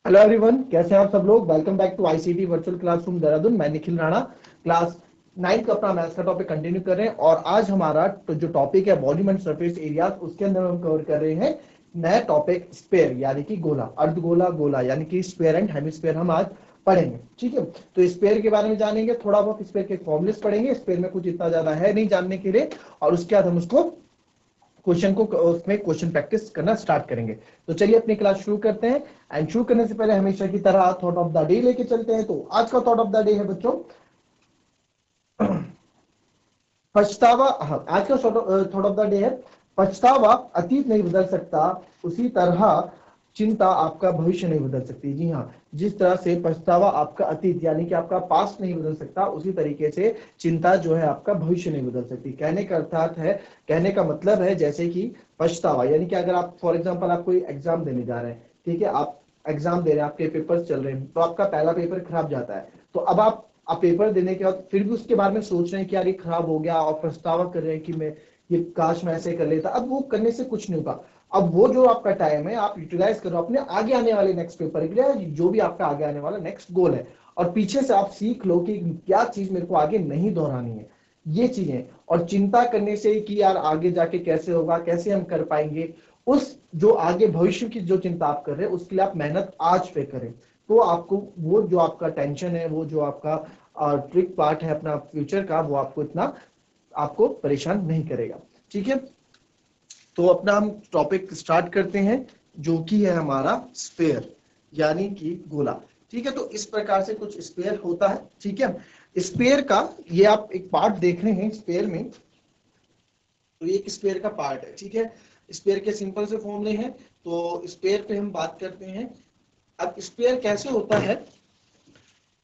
Hello everyone, कैसे हैं आप सब लोग। Welcome back to ICT virtual classroom Dehradun. मैं निखिल राणा क्लास 9 का अपना मैथ्स का टॉपिक कंटिन्यू कर रहे हैं और आज हमारा जो टॉपिक है वॉल्यूम एंड सरफेस एरियाज, उसके अंदर हम कवर कर रहे हैं नया टॉपिक स्फीयर यानी कि गोला, अर्धगोला, गोला यानी कि स्फीयर एंड हेमिस्फीयर हम आज पढ़ेंगे। ठीक है, तो स्फीयर के बारे में जानेंगे, थोड़ा बहुत स्फीयर के फॉर्मुलेस पढ़ेंगे। स्फीयर में कुछ इतना ज्यादा है नहीं जानने के लिए, और उसके बाद हम उसको क्वेश्चन को उसमें क्वेश्चन प्रैक्टिस करना स्टार्ट करेंगे। तो चलिए अपनी क्लास शुरू करते हैं। एंड शुरू करने से पहले हमेशा की तरह थॉट ऑफ द डे लेके चलते हैं। तो आज का थॉट ऑफ द डे है बच्चों पछतावा। हाँ, आज का थॉट ऑफ द डे है पछतावा अतीत नहीं बदल सकता, उसी तरह चिंता आपका भविष्य नहीं बदल सकती। जी हाँ, जिस तरह से पछतावा आपका अतीत यानी कि आपका पास्ट नहीं बदल सकता, उसी तरीके से चिंता जो है आपका भविष्य नहीं बदल सकती। कहने का अर्थात है, कहने का मतलब है जैसे कि पछतावा यानी कि अगर आप फॉर एग्जांपल आप कोई एग्जाम देने जा रहे हैं, ठीक है, आप एग्जाम दे रहे हैं, आपके पेपर्स चल रहे हैं, तो आपका पहला पेपर खराब जाता है, तो अब आप पेपर देने के बाद फिर भी उसके बारे में सोच रहे हैं कि यार ये खराब हो गया, और पछतावा कर रहे हैं कि मैं ये काश मैं ऐसे कर लेता। अब वो करने से कुछ नहीं होगा। अब वो जो आपका टाइम है आप यूटिलाइज करो अपने आगे आने वाले नेक्स्ट पेपर के लिए, जो भी आपका आगे आने वाला नेक्स्ट गोल है, और पीछे से आप सीख लो कि क्या चीज मेरे को आगे नहीं दोहरानी है, ये चीजें। और चिंता करने से कि यार आगे जाके कैसे होगा, कैसे हम कर पाएंगे, उस जो आगे भविष्य की जो चिंता आप कर रहे हैं उसके लिए आप मेहनत आज पे करें। तो आपको वो जो आपका टेंशन है, वो जो आपका ट्रिक पार्ट है अपना फ्यूचर का, वो आपको इतना आपको परेशान नहीं करेगा। ठीक है, तो अपना हम टॉपिक स्टार्ट करते हैं जो कि है हमारा स्फीयर यानी कि गोला। ठीक है, तो इस प्रकार से कुछ स्फीयर होता है। ठीक है, स्फीयर का ये आप एक पार्ट देख रहे हैं स्फीयर में, तो ये एक स्फीयर का पार्ट है। ठीक है, स्फीयर के सिंपल से फॉर्मूले हैं, तो स्फीयर पे हम बात करते हैं। अब स्फीयर कैसे होता है,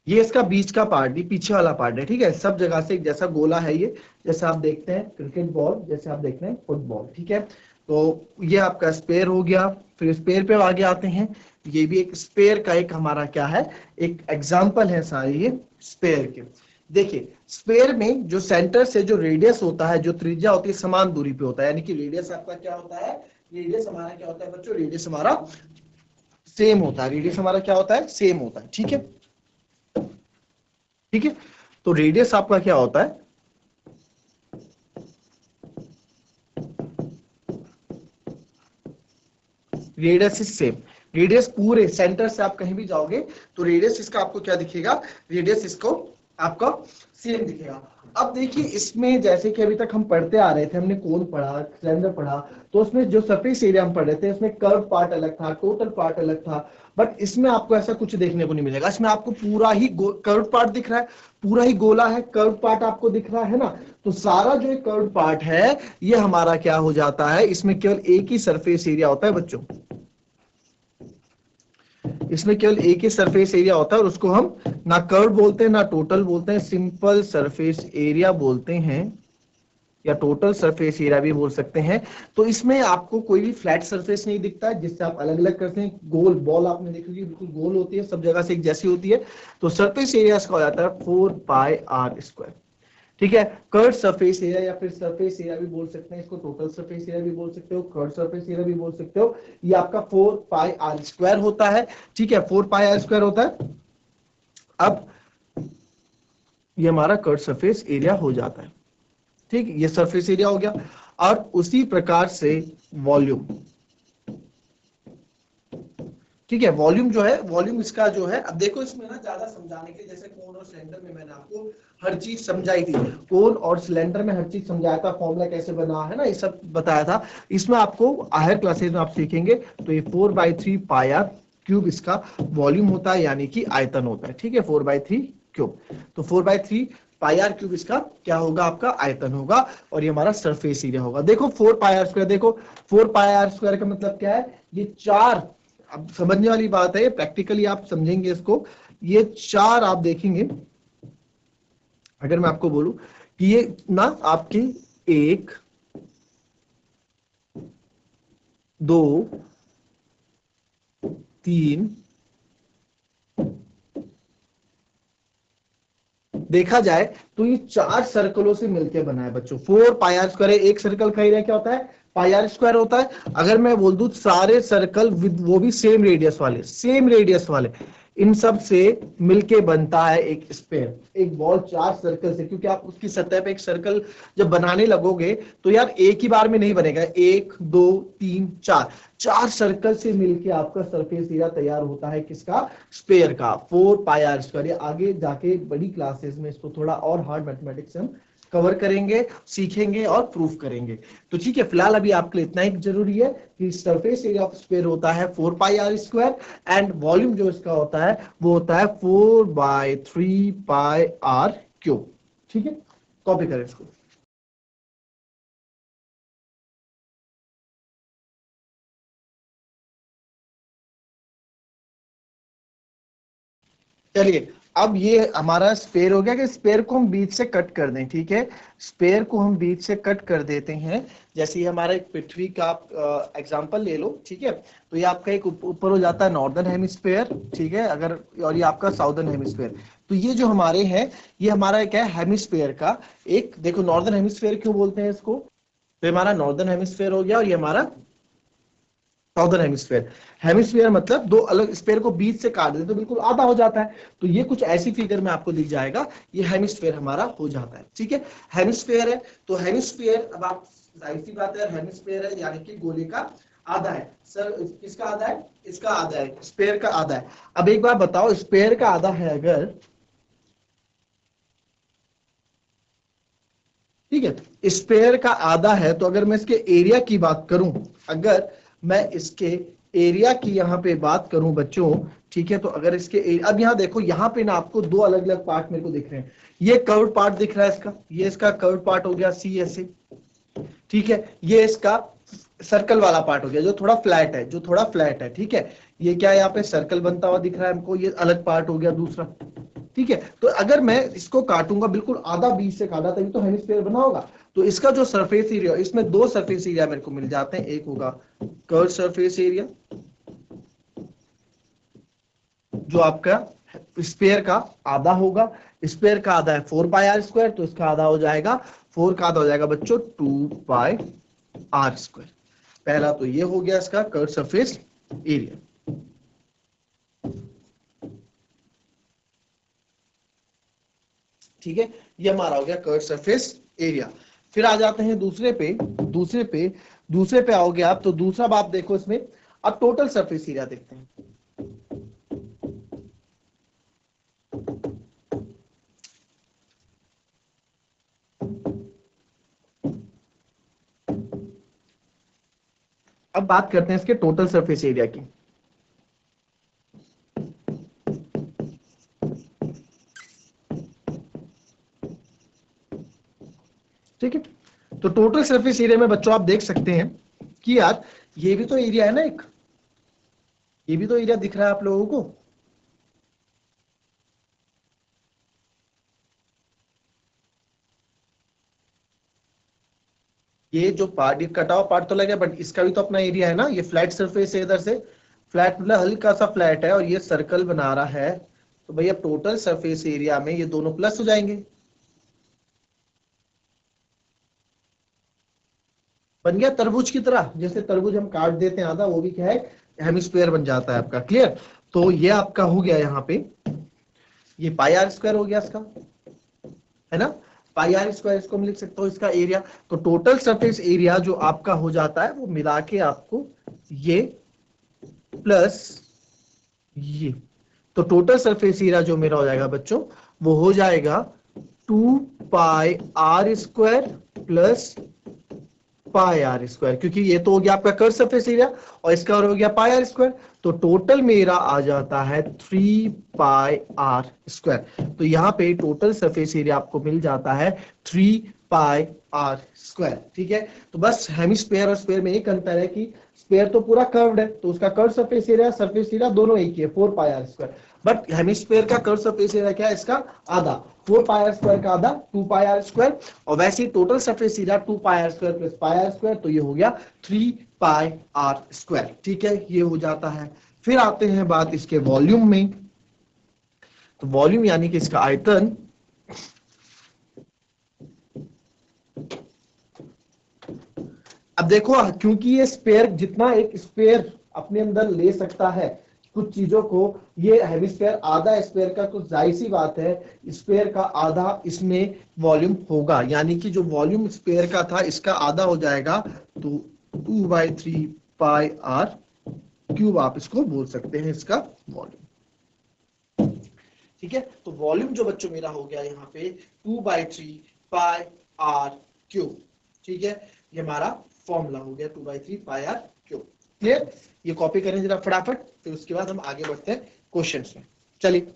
ये इसका बीच का पार्ट, ये पीछे वाला पार्ट है। ठीक है, सब जगह से एक जैसा गोला है ये, जैसे आप देखते हैं क्रिकेट बॉल, जैसे आप देखते हैं फुटबॉल। ठीक है, तो ये आपका स्पेयर हो गया। फिर स्पेयर पे आगे आते हैं, ये भी एक स्पेयर का एक हमारा क्या है, एक एग्जाम्पल है सारे ये स्पेयर के। देखिए, स्पेयर में जो सेंटर से जो रेडियस होता है, जो त्रिज्या होती है, समान दूरी पे होता है। यानी कि रेडियस आपका क्या होता है, रेडियस हमारा क्या होता है बच्चों, रेडियस हमारा सेम होता है। रेडियस हमारा क्या होता है, सेम होता है। ठीक है, ठीक है, तो रेडियस आपका क्या होता है, रेडियस इज सेम। रेडियस पूरे सेंटर से आप कहीं भी जाओगे तो रेडियस इसका आपको क्या दिखेगा, रेडियस इसको आपका सेम दिखेगा। अब देखिए इसमें जैसे कि अभी तक हम पढ़ते आ रहे थे, हमने कोण पढ़ा, सिलेंडर पढ़ा, तो उसमें जो सरफेस एरिया हम पढ़ रहे थे उसमें कर्व पार्ट अलग था, टोटल पार्ट अलग था। बट इसमें आपको ऐसा कुछ देखने को नहीं मिलेगा। इसमें आपको पूरा ही कर्व पार्ट दिख रहा है, पूरा ही गोला है, कर्व पार्ट आपको दिख रहा है ना। तो सारा जो कर्व पार्ट है ये हमारा क्या हो जाता है, इसमें केवल एक ही सरफेस एरिया होता है बच्चों, इसमें केवल एक ही सरफेस एरिया होता है, और उसको हम ना कर्व बोलते हैं ना टोटल बोलते हैं, सिंपल सरफेस एरिया बोलते हैं, या टोटल सरफेस एरिया भी बोल सकते हैं। तो इसमें आपको कोई भी फ्लैट सरफेस नहीं दिखता है जिससे आप अलग अलग करते हैं। गोल बॉल आपने देखी होगी, बिल्कुल गोल होती है, सब जगह से एक जैसी होती है। तो सरफेस एरिया इसका हो जाता है 4πr²। ठीक है, कर्व सरफेस एरिया या फिर सरफेस एरिया भी बोल सकते हैं इसको, टोटल सरफेस एरिया भी बोल सकते हो, कर्व सरफेस एरिया भी बोल सकते हो। ये आपका 4πr² होता है। ठीक है, 4πr² होता है। अब ये हमारा कर्व सरफेस एरिया हो जाता है। ठीक, ये सरफेस एरिया हो गया। और उसी प्रकार से वॉल्यूम, ठीक है, वॉल्यूम जो है, वॉल्यूम इसका जो है, अब देखो इसमें ना ज्यादा समझाने के लिए, जैसे कोन और सिलेंडर में मैंने आपको हर चीज समझाई थी, कोन और सिलेंडर में हर चीज समझाया था, फॉर्मूला कैसे बना है ना, ये सब बताया था। इसमें आपको हायर क्लासेस में आप सीखेंगे। तो ये 4/3πr³ इसका वॉल्यूम होता है, यानी कि आयतन होता है। ठीक है, 4/3³, तो 4/3πr³ इसका क्या होगा, आपका आयतन होगा, और ये हमारा सरफेस एरिया होगा। देखो 4πr², देखो 4πr² का मतलब क्या है, ये चार, अब समझने वाली बात है, प्रैक्टिकली आप समझेंगे इसको। ये चार आप देखेंगे, अगर मैं आपको बोलूं कि ये ना आपकी 1, 2, 3, देखा जाए तो ये चार सर्कलों से मिलकर बना है बच्चों। 4πr², एक सर्कल का एरिया क्या होता है पाई आर स्क्वायर होता है। अगर मैं बोल दूं सारे सर्कल विद वो भी सेम रेडियस वाले, सेम रेडियस वाले, इन सब से मिलके बनता है एक स्फीयर। एक बॉल 4 सर्कल से, क्योंकि आप उसकी सतह पे एक सर्कल जब बनाने लगोगे तो यार एक ही बार में नहीं बनेगा, 1 2 3 4, 4 सर्कल से मिलके आपका सरफेस एरिया तैयार होता है किसका, स्फीयर का, 4 पाई आर स्क्वायर। आगे जाके बड़ी क्लासेस में इसको थोड़ा और हार्ड मैथमेटिक्स हम कवर करेंगे, सीखेंगे और प्रूफ करेंगे। तो ठीक है, फिलहाल अभी आपके लिए इतना ही जरूरी है कि सरफेस एरिया ऑफ स्फीयर होता है 4 पाई आर स्क्वायर, एंड वॉल्यूम जो इसका होता है वो होता है 4/3 पाई आर क्यूब। ठीक है, कॉपी करें इसको। चलिए, अब ये हमारा स्पेयर हो गया कि स्पेयर को हम बीच से कट कर दें। ठीक है, स्पेयर को हम बीच से कट कर देते हैं। जैसे ये हमारा एक पृथ्वी का एग्जांपल ले लो। ठीक है, तो ये आपका एक ऊपर हो जाता है नॉर्दर्न हेमिस्फेयर। ठीक है, अगर और ये आपका साउदर्न हेमिस्फेयर। तो ये जो हमारे हैं, ये हमारा क्या है, हेमिस्फेयर का एक, देखो नॉर्दर्न हेमिस्फेयर क्यों बोलते हैं इसको, तो हमारा नॉर्दर्न हेमिस्फेयर हो गया और ये हमारा साउदर्न हेमिस्फेयर। हेमिस्फेयर मतलब दो अलग स्फेयर को बीच से काट दे तो बिल्कुल आधा हो जाता है। तो ये कुछ ऐसी फिगर में आपको दिख जाएगा, ये हेमिस्फेयर हमारा हो जाता है। ठीक है, हेमिस्फेयर है तो हेमिस्फेयर, अब आप जाहिर सी बात है हेमिस्फेयर है यानी कि गोले का आधा है। सर किसका आधा है, इसका आधा है, स्पेयर का आधा है। अब एक बार बताओ, स्पेयर का आधा है अगर, ठीक है, स्पेयर का आधा है तो अगर मैं इसके एरिया की बात करूं, अगर मैं इसके एरिया की यहां पे बात करूं बच्चों, ठीक है, तो अगर इसके अब यहां देखो, यहां पे ना आपको दो अलग अलग पार्ट मेरे को दिख रहे हैं। ये कर्व पार्ट दिख रहा है इसका, ये इसका कर्व पार्ट हो गया सी ऐसे। ठीक है, ये इसका सर्कल वाला पार्ट हो गया जो थोड़ा फ्लैट है, जो थोड़ा फ्लैट है। ठीक है, ये क्या है, यहाँ पे सर्कल बनता हुआ दिख रहा है हमको, ये अलग पार्ट हो गया दूसरा। ठीक है, तो अगर मैं इसको काटूंगा बिल्कुल आधा बीच से काटा तभी तो हेमिस्फीयर बना होगा। तो इसका जो सरफेस एरिया, इसमें दो सरफेस एरिया मेरे को मिल जाते हैं। एक होगा कर्व सरफेस एरिया जो आपका स्पेयर का आधा होगा। स्पेयर का आधा है 4 पाई आर स्क्वायर, तो इसका आधा हो जाएगा, 4 का आधा हो जाएगा बच्चों 2 पाई आर स्क्वायर। पहला तो ये हो गया इसका कर्व सरफेस एरिया। ठीक है, ये हमारा हो गया कर्व सरफेस एरिया। फिर आ जाते हैं दूसरे पे, दूसरे पे आओगे आप तो दूसरा बात देखो इसमें। अब टोटल सरफेस एरिया देखते हैं। अब बात करते हैं इसके टोटल सरफेस एरिया की। ठीक है, तो टोटल सरफेस एरिया में बच्चों आप देख सकते हैं कि यार ये भी तो एरिया है ना एक, ये भी तो एरिया दिख रहा है आप लोगों को। ये जो पार्ट, ये कटा हुआ पार्ट तो लगा, बट इसका भी तो अपना एरिया है ना। ये फ्लैट सरफेस है, इधर से फ्लैट मतलब हल्का सा फ्लैट है और ये सर्कल बना रहा है, तो भैया टोटल सरफेस एरिया में ये दोनों प्लस हो जाएंगे। बन गया तरबूज की तरह, जैसे तरबूज हम काट देते हैं आधा, वो भी क्या है, हेमिस्फीयर बन जाता है आपका। क्लियर, तो ये आपका हो गया यहाँ पे, ये पाई आर स्क्वायर हो गया इसका, है ना, पाई आर स्क्वायर इसको हम लिख सकते हो इसका एरिया। तो टोटल सरफेस एरिया जो आपका हो जाता है वो मिला के आपको ये प्लस ये, तो टोटल सरफेस एरिया जो मेरा हो जाएगा बच्चों वो हो जाएगा 2 pi r square plus pi r square, क्योंकि ये तो हो गया आपका कर्व सरफेस एरिया और इसका हो गया पाई आर स्क्वायर। तो टोटल मेरा आ जाता है 3 पाई आर स्क्वायर। तो यहाँ पे टोटल सरफेस एरिया आपको मिल जाता है 3 पाई आर स्क्वायर। ठीक है, तो बस हेमिस्फीयर और स्फीयर में एक अंतर है कि स्फीयर तो पूरा कर्व्ड है तो उसका कर्व सरफेस एरिया दोनों एक ही है, 4 पाई आर स्क्वायर। बट हेमिस्फीयर का कर्व सरफेस एरिया क्या है, इसका आधा, 4 पाई आर स्क्वायर का आधा 2 पाई आर स्क्वायर, और वैसे ही total surface area 2 pi r square plus pi r square, तो ये हो गया 3 पाई आर स्क्वायर। ठीक है, ये हो जाता है। फिर आते हैं बात इसके वॉल्यूम में। तो वॉल्यूम यानी कि इसका आयतन, अब अब देखो, क्योंकि ये स्पेयर, जितना एक स्पेयर अपने अंदर ले सकता है कुछ चीजों को, ये हेमिस्फेयर आधा स्पेयर का, तो जाहिर सी बात है स्पेयर का आधा इसमें वॉल्यूम होगा, यानी कि जो वॉल्यूम स्पेयर का था इसका आधा हो जाएगा, तो 2/3 पाई आर क्यूब आप इसको बोल सकते हैं इसका वॉल्यूम। ठीक है, तो वॉल्यूम जो बच्चों मेरा हो गया यहाँ पे 2/3 पाई आर क्यूब। ठीक है, ये हमारा फॉर्मूला हो गया 2/3 पाई आर क्यूब। क्लियर? ये कॉपी करें जरा फटाफट, फिर उसके बाद हम आगे बढ़ते हैं क्वेश्चंस में। चलिए,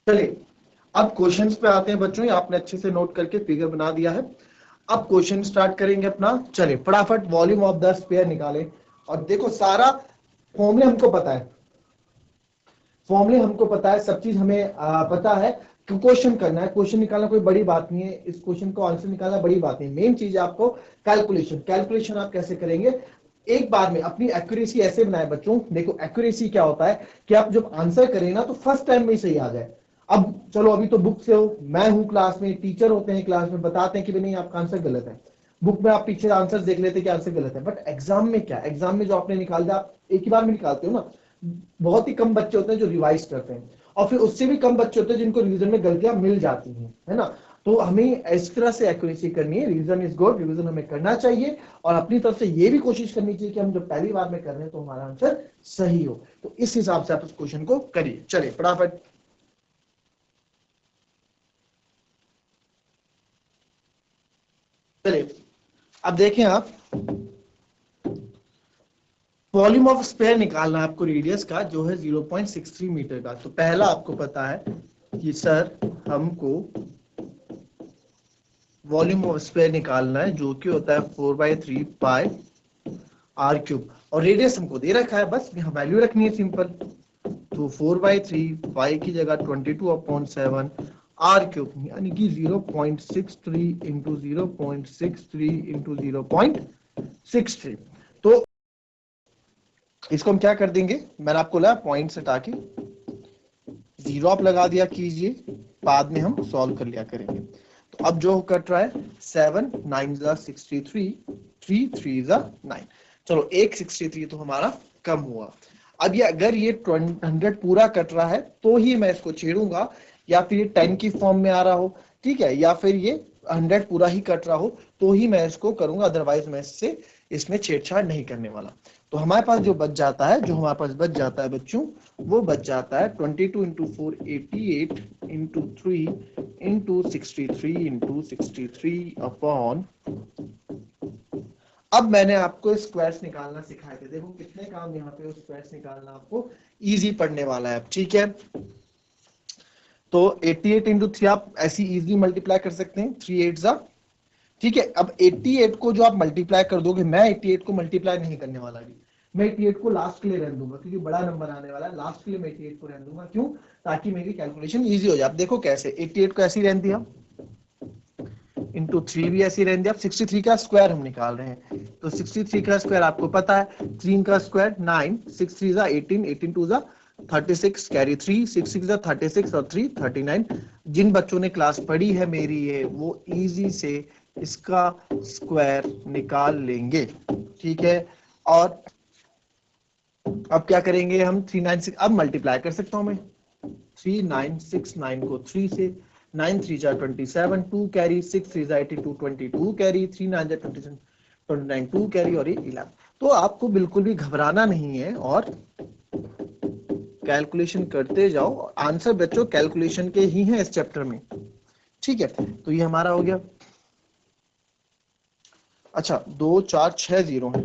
चलिए अब क्वेश्चंस पे आते हैं बच्चों। ये आपने अच्छे से नोट करके फिगर बना दिया है। अब क्वेश्चन स्टार्ट करेंगे अपना। चलिए फटाफट वॉल्यूम ऑफ द स्फीयर निकालें। और देखो, सारा फॉर्मूले हमको पता है, फॉर्मूले हमको पता है, सब चीज हमें पता है कि क्वेश्चन करना है। क्वेश्चन निकालना कोई बड़ी बात नहीं है, इस क्वेश्चन को आंसर निकालना बड़ी बात नहीं। मेन चीज है आपको कैलकुलेशन। कैलकुलेशन आप कैसे करेंगे, एक बार में अपनी एक्यूरेसी ऐसे बनाए बच्चों। देखो एक्यूरेसी क्या होता है कि आप जब आंसर करें ना तो फर्स्ट टाइम में ही सही आ जाए। अब चलो, अभी तो बुक से हो, मैं हूं क्लास में, टीचर होते हैं क्लास में, बताते हैं कि नहीं आपका आंसर गलत है। बुक में आप पीछे आंसर देख लेते कि आंसर गलत है, बट एग्जाम में क्या, एग्जाम में जो आपने निकाल दिया आप एक ही बार में निकालते हो ना। बहुत ही कम बच्चे होते हैं जो रिवाइज करते हैं, और फिर उससे भी कम बच्चे होते हैं जिनको रिवीजन में गलतियां मिल जाती हैं, है ना। तो हमें इस तरह से एक्यूरेसी करनी है। रिवीजन इज गुड, रिवीजन हमें करना चाहिए, और अपनी तरफ से ये भी कोशिश करनी चाहिए कि हम जब पहली बार में कर रहे हैं तो हमारा आंसर सही हो। तो इस हिसाब से आप उस क्वेश्चन को करिए। चलिए फटाफट, चलिए अब देखें आप, वॉल्यूम ऑफ स्पेयर निकालना है आपको रेडियस का, जो है 0.63 मीटर का। तो पहला आपको पता है कि सर हमको वॉल्यूम ऑफ स्पेयर निकालना है, जो कि होता है 4/3 पाई आर क्यूब, और रेडियस हमको दे रखा है, बस यहाँ वैल्यू रखनी है सिंपल। तो 4/3 पाई की जगह 22/7 आर क्यूब, यानी कि 0.63 इंटू 0.63 इंटू 0.63। तो इसको हम क्या कर देंगे, मैंने आपको लगा पॉइंट हटा के जीरो आप लगा दिया कीजिए, बाद में हम सॉल्व कर लिया करेंगे। तो अब जो कट रहा है 7 9 63, 3 3 9। चलो एक 63 तो हमारा कम हुआ। अब ये अगर ये 100 पूरा कट रहा है तो ही मैं इसको छेड़ूंगा, या फिर ये 10 की फॉर्म में आ रहा हो, ठीक है, या फिर ये 100 पूरा ही कट रहा हो तो ही मैं इसको करूंगा, अदरवाइज मैं इसमें छेड़छाड़ नहीं करने वाला। तो हमारे पास जो बच जाता है, जो हमारे पास बच जाता है बच्चों, वो बच जाता है 22 into 4 88 into 3 into 63 into 63 upon. अब मैंने आपको स्क्वायर्स निकालना सिखाए थे, देखो कितने काम यहाँ पे स्क्वायर्स निकालना आपको इजी पड़ने वाला है, ठीक है। तो 88 इंटू 3 आप ऐसी इजीली मल्टीप्लाई कर सकते हैं, 3 8 जा, ठीक है। अब 88 को जो आप मल्टीप्लाई कर दोगे, मैं 88 को मल्टीप्लाई नहीं करने वाला भी, मैं 88 को लास्ट के लिए रहने दूंगा, क्योंकि बड़ा नंबर आने वाला है, लास्ट के लिए मैं 88 को रहने दूंगा। क्यों? ताकि मेरी कैलकुलेशन इजी हो जाए। आप देखो कैसे, 88 को ऐसी रहने दिया, इंटू 3 भी ऐसी रहने दिया। 63 का स्क्वायर हम निकाल रहे हैं, तो 63 का स्क्वायर आपको पता है, 3 का स्क्वायर 9, 6 3 जा 18, 18 2 जा 36, कैरी 3, 6 6 जा 36 और 3 39। जिन बच्चों ने क्लास पढ़ी है मेरी ये, वो इजी से इसका स्क्वायर निकाल लेंगे, ठीक है। और अब क्या करेंगे हम, 396 अब मल्टीप्लाई कर सकता हूं मैं, 3969 को 3 से, 9 3 जा 27, 2 कैरी, 6 3 जा 82, 22 कैरी, 3 9 जा 27, 29 2 कैरी और ये 11। तो आपको बिल्कुल भी घबराना नहीं है, और कैलकुलेशन करते जाओ। आंसर बच्चों कैलकुलेशन के ही हैं इस चैप्टर में, ठीक है। तो ये हमारा हो गया। अच्छा 2 4 6 0 है,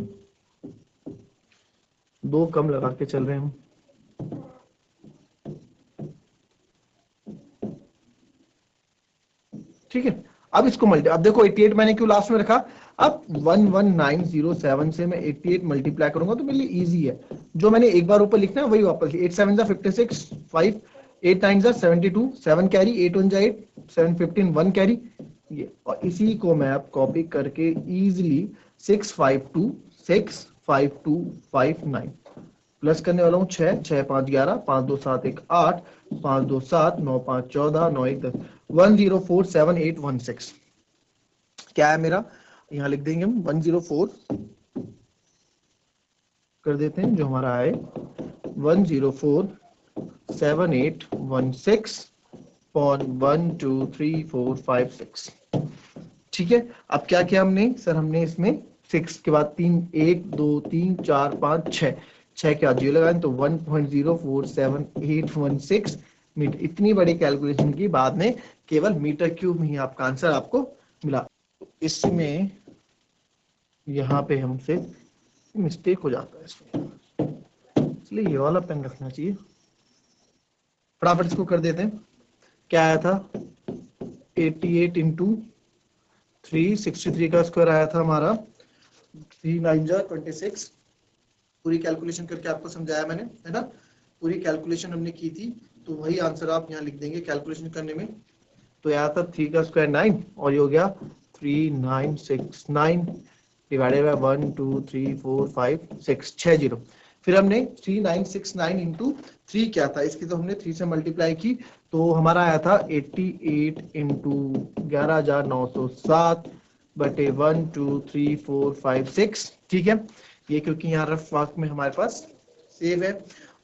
2 कम लगा के चल रहे हैं, ठीक है। अब इसको अब देखो 88 मैंने क्यों लास्ट में रखा, अब 11907 से मैं 88 मल्टीप्लाई करूंगा तो मेरे लिए इजी है। जो मैंने एक बार ऊपर लिखना है वही वापस, 8 7 जा 56, 5 8 9 जा 72, 7 कैरी, 8 1 जा 8, 7 15 1 कैरी, ये। और इसी को मैं अब कॉपी करके इजीली 65259 प्लस करने वाला हूँ 6, 6 5 11, 5 2 7 1 8, 5 2 7, 9 5 14, 9 1 10, 10478116 क्या है मेरा, यहाँ लिख देंगे हम 104 कर देते हैं, जो हमारा है 1047816.12345 ठीक है। अब क्या किया हमने सर, हमने इसमें 6 के बाद 3 1 2 3 4 5 6 6 के बाद 0 लगाएं तो 1.047816 मीटर। इतनी बड़ी कैलकुलेशन की बाद में केवल मीटर क्यूब में ही आपका आंसर आपको मिला। इसमें यहाँ पे हमसे मिस्टेक हो जाता है इसमें, इसलिए ये वाला पेन रखना चाहिए। फटाफट इसको कर देते हैं। क्या आया था 88 इंटू 363 का स्क्वायर आया था हमारा 3 9 26। पूरी कैलकुलेशन करके आपको समझाया मैंने, है ना। पूरी कैलकुलेशन हमने की थी, तो वही आंसर आप यहाँ लिख देंगे कैलकुलेशन करने में। तो यहाँ था 3 का स्क्वायर 9 और ये हो गया 3969 डिवाइडेड बाय 1 2 3 4 5 6 60। फिर हमने 3969 इंटू 3 क्या था, इसकी तो हमने 3 से मल्टीप्लाई की, तो हमारा आया था 88 इंटू 11,907 बटे 1 2 3 4 5 6 ठीक है। ये क्योंकि यहाँ रफ वाक में हमारे पास सेव है,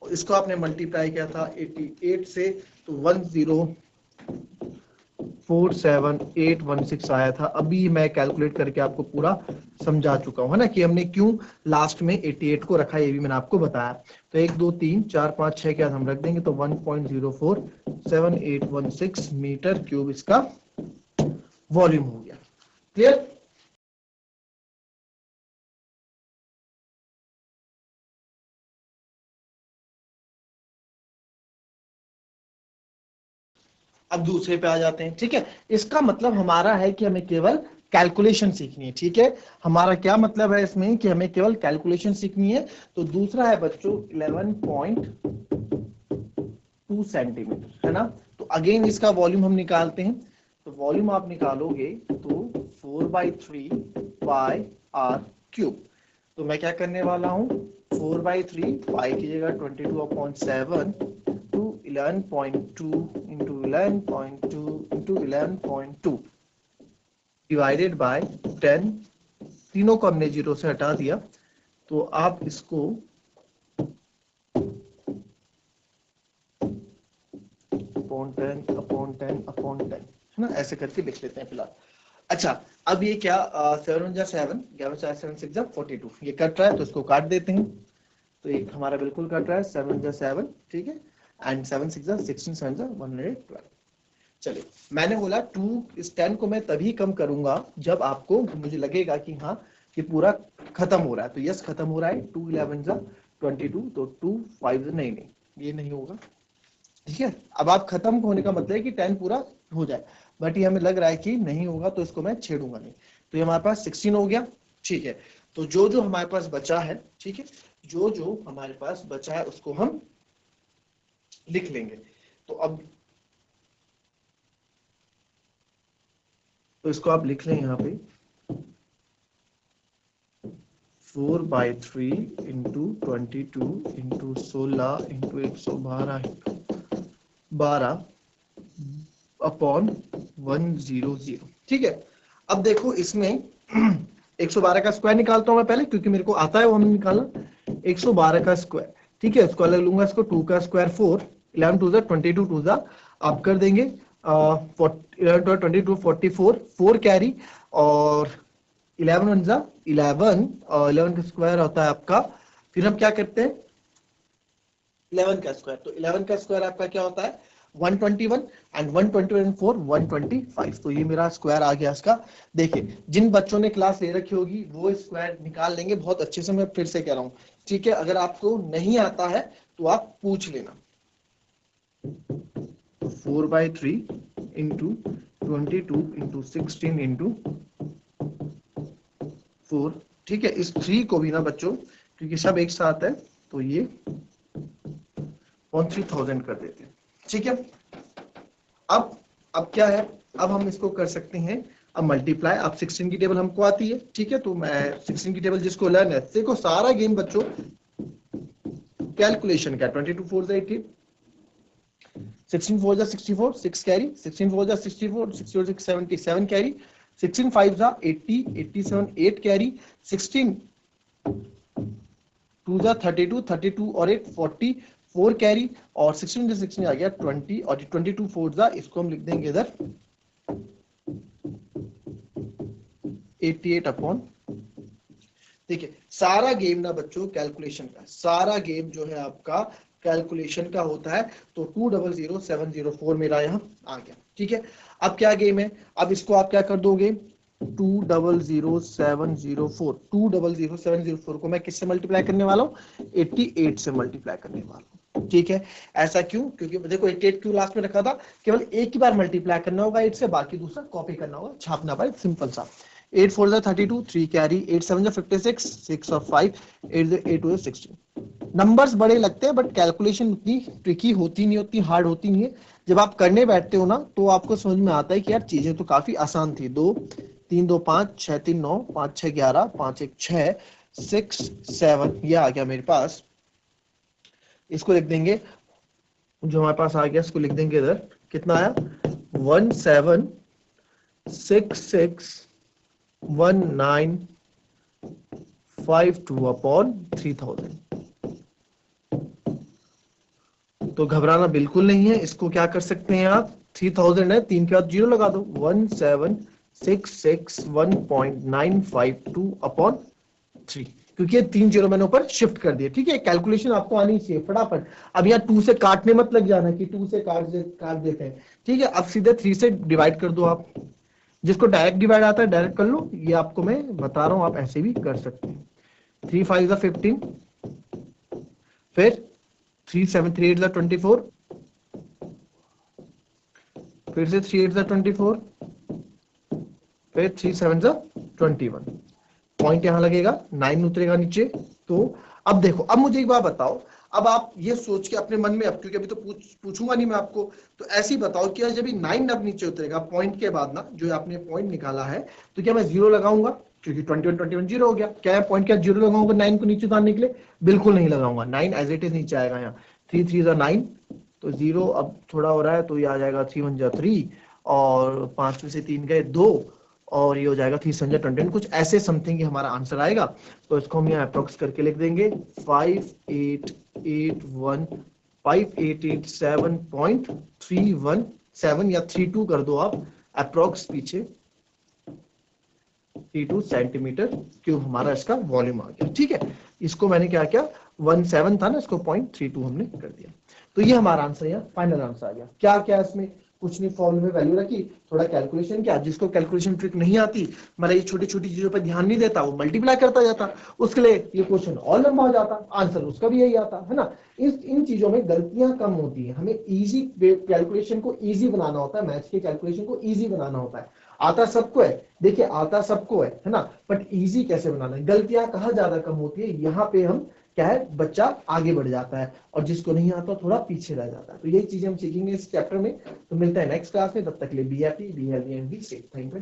और इसको आपने मल्टीप्लाई किया था 88 से, तो 1047816 आया था। अभी मैं कैलकुलेट करके आपको पूरा समझा चुका हूँ, है ना, कि हमने क्यों लास्ट में 88 को रखा, ये भी मैंने आपको बताया। तो 1 2 3 4 5 6 के बाद हम रख देंगे, तो 1.047816 मीटर क्यूब इसका वॉल्यूम हो गया। क्लियर। अब दूसरे पे आ जाते हैं, ठीक है। इसका मतलब हमारा है कि हमें केवल कैलकुलेशन सीखनी है, ठीक है। हमारा क्या मतलब है इसमें कि हमें केवल कैलकुलेशन सीखनी है। तो दूसरा है बच्चों 11.2 सेंटीमीटर, है ना। तो अगेन इसका वॉल्यूम हम निकालते हैं, तो वॉल्यूम आप निकालोगे तो 4/3 पाई आर क्यूब। तो मैं क्या करने वाला हूं, 4/3 पाई की जगह 22/7 to 11.2 into 11.2 into 11.2 divided by 10। तीनों को हमने जीरो से हटा दिया, तो आप इसको अपॉन 10 है ना, ऐसे करके लिख लेते हैं फिलहाल। अच्छा, अब ये क्या 7 जा 7, 11 7 6 जा 42, ये कट रहा है तो इसको काट देते हैं। तो एक हमारा बिल्कुल कट रहा है 7 जा 7, ठीक है, एंड 7 6 जा 16, 7 जा 112। चलिए, मैंने बोला 2 इस 10 को मैं तभी कम करूंगा जब आपको मुझे लगेगा कि हाँ ये पूरा खत्म हो रहा है। तो यस खत्म हो रहा है, 2 11 जा 22, तो 2 5 नहीं नहीं ये नहीं होगा, ठीक है। अब आप खत्म होने का मतलब है कि 10 पूरा हो जाए, बट ये हमें लग रहा है कि नहीं होगा, तो इसको मैं छेड़ूंगा नहीं। तो ये हमारे पास 16 हो गया, ठीक है। तो जो जो हमारे पास बचा है, ठीक है, जो जो हमारे पास बचा है उसको हम लिख लेंगे। तो अब तो इसको आप लिख लें यहाँ पे 4/3 इंटू 22 इंटू 16 इंटू 112 अपॉन 100, ठीक है। अब देखो इसमें 112 का स्क्वायर निकालता हूं मैं पहले, क्योंकि मेरे को आता है वो हमने निकालना। 112 का स्क्वायर, ठीक है, उसको अलग लूंगा, इसको 2 का स्क्वायर 4, 11 2 22 2 आप कर देंगे 11 22 44, 4 कैरी, और 11 1 11, और 11 का स्क्वायर होता है आपका, फिर हम क्या करते हैं 11 का स्क्वायर, तो 11 का स्क्वायर आपका क्या होता है 121, एंड 121 4 125। तो ये मेरा स्क्वायर आ गया इसका। देखिए, जिन बच्चों ने क्लास ले रखी होगी वो स्क्वायर निकाल लेंगे बहुत अच्छे से, मैं फिर से कह रहा हूँ, ठीक है। अगर आपको नहीं आता है तो आप पूछ लेना। 4/3 इंटू 22 इंटू 16 इंटू 4, ठीक है। इस 3 को भी ना बच्चों, क्योंकि सब एक साथ है, तो ये 3000 कर देते हैं, ठीक है। अब क्या है, अब हम इसको कर सकते हैं अब मल्टीप्लाई, अब 16 की टेबल हमको आती है, ठीक है, तो मैं 16 की टेबल जिसको लर्न है, देखो सारा गेम बच्चों कैलकुलेशन का, 22 4 से 18, 16 4 जा 64 6 कैरी, 16 4 जा 64 64 6 77 कैरी, 16 5 जा 80 87 8 कैरी, 16 2 जा 32 32 और 8 44 कैरी, और 16 से 16 आ गया 20, और 22 4 जा, इसको हम लिख देंगे इधर 88 अपॉन। देखिए सारा गेम ना बच्चों कैलकुलेशन का, सारा गेम जो है आपका कैलकुलेशन का होता है। तो 200704 मेरा यहाँ आ गया, ठीक है। अब क्या गेम है, अब इसको आप क्या कर दोगे, 200704 200704 को मैं किससे मल्टीप्लाई करने वाला हूँ, 88 से मल्टीप्लाई करने वाला हूँ, ठीक है। ऐसा क्यों, क्योंकि देखो 88 क्यों लास्ट में रखा था, केवल एक ही बार मल्टीप्लाई करना होगा 8 से, बाकी दूसरा कॉपी करना होगा, छापना पड़े, सिंपल सा। 8 4 जा 32 3 कैरी, 8 7 जा 56 6 और 5 8 2 16। नंबर्स बड़े लगते हैं बट कैलकुलेशन उतनी ट्रिकी होती नहीं, उतनी हार्ड होती नहीं है। जब आप करने बैठते हो ना तो आपको समझ में आता है कि यार चीजें तो काफी आसान थी। 2 3 2 5 6 3 9 5 6 11 5 1 6 6 7 ये आ गया मेरे पास। इसको लिख देंगे, जो हमारे पास आ गया इसको लिख देंगे इधर, कितना आया 17661952 अपॉन 3000। तो घबराना बिल्कुल नहीं है, इसको क्या कर सकते हैं आप, 3000 है, 3 के बाद 0 लगा दो, 17661.952 अपॉन 3, क्योंकि ये 3 0 मैंने ऊपर शिफ्ट कर दिया, ठीक है। कैलकुलेशन आपको आनी चाहिए फटाफट। अब यहाँ 2 से काटने मत लग जाना कि 2 से काट देते हैं, ठीक है। अब सीधे 3 से डिवाइड कर दो आप, जिसको डायरेक्ट डिवाइड आता है डायरेक्ट कर लो, ये आपको मैं बता रहा हूं, आप ऐसे भी कर सकते हैं। 3 5 15, फिर 3 7 3 8 24, फिर से 3 8 24, फिर 3 7 21। पॉइंट यहां लगेगा, 9 उतरेगा नीचे। तो अब देखो, अब मुझे एक बात बताओ, अब आप ये सोच के अपने मन में, अब क्योंकि अभी तो पूछूंगा नहीं मैं आपको, तो ऐसे ही बताओ कि जब 9 अब नीचे उतरेगा पॉइंट के बाद ना, जो आपने पॉइंट निकाला है, तो क्या मैं 0 लगाऊंगा, क्योंकि 21 21 0 हो गया, क्या पॉइंट क्या 0 लगाऊंगा 9 को नीचे उतारने के लिए, बिल्कुल नहीं लगाऊंगा। 9 एज इट इज नीचे आएगा, यहाँ 3 3 9, तो 0 अब थोड़ा हो रहा है, तो ये आ जाएगा 3 1 3, और 5 में से 3 गए 2, और ये हो जाएगा 3 7 21, कुछ ऐसे समथिंग हमारा आंसर आएगा। तो इसको हम यहाँ अप्रोक्स करके लिख देंगे 5887.317 या 32 कर दो आप अप्रोक्स, पीछे 32 सेंटीमीटर क्यूब हमारा इसका वॉल्यूम आ गया, ठीक है। इसको मैंने क्या किया, 17 था ना, इसको 0.32 हमने कर दिया। तो ये हमारा आंसर, यहाँ फाइनल आंसर आ गया। क्या क्या इसमें, कुछ नहीं, फॉर्मूले में वैल्यू रखी, थोड़ा कैलकुलेशन किया, जिसको कैलकुलेशन ट्रिक नहीं आती, मतलब ये छोटी छोटी चीजों पर ध्यान नहीं देता, वो मल्टीप्लाई करता जाता, उसके लिए ये क्वेश्चन और लंबा हो जाता, आंसर उसका भी यही आता है ना। इन चीजों में गलतियां कम होती है, हमें इजी कैलकुलेशन को इजी बनाना होता है, मैथ्स के कैलकुलेशन को इजी बनाना होता है। आता सबको है, देखिए आता सबको है ना, बट इजी कैसे बनाना है, गलतियां कहाँ ज्यादा कम होती है, यहाँ पे हम क्या है, बच्चा आगे बढ़ जाता है, और जिसको नहीं आता थोड़ा पीछे रह जाता है। तो यही चीजें हम सीखेंगे इस चैप्टर में। तो मिलता है नेक्स्ट क्लास में, तब तक के लिए be happy, be healthy and be safe. Thank you.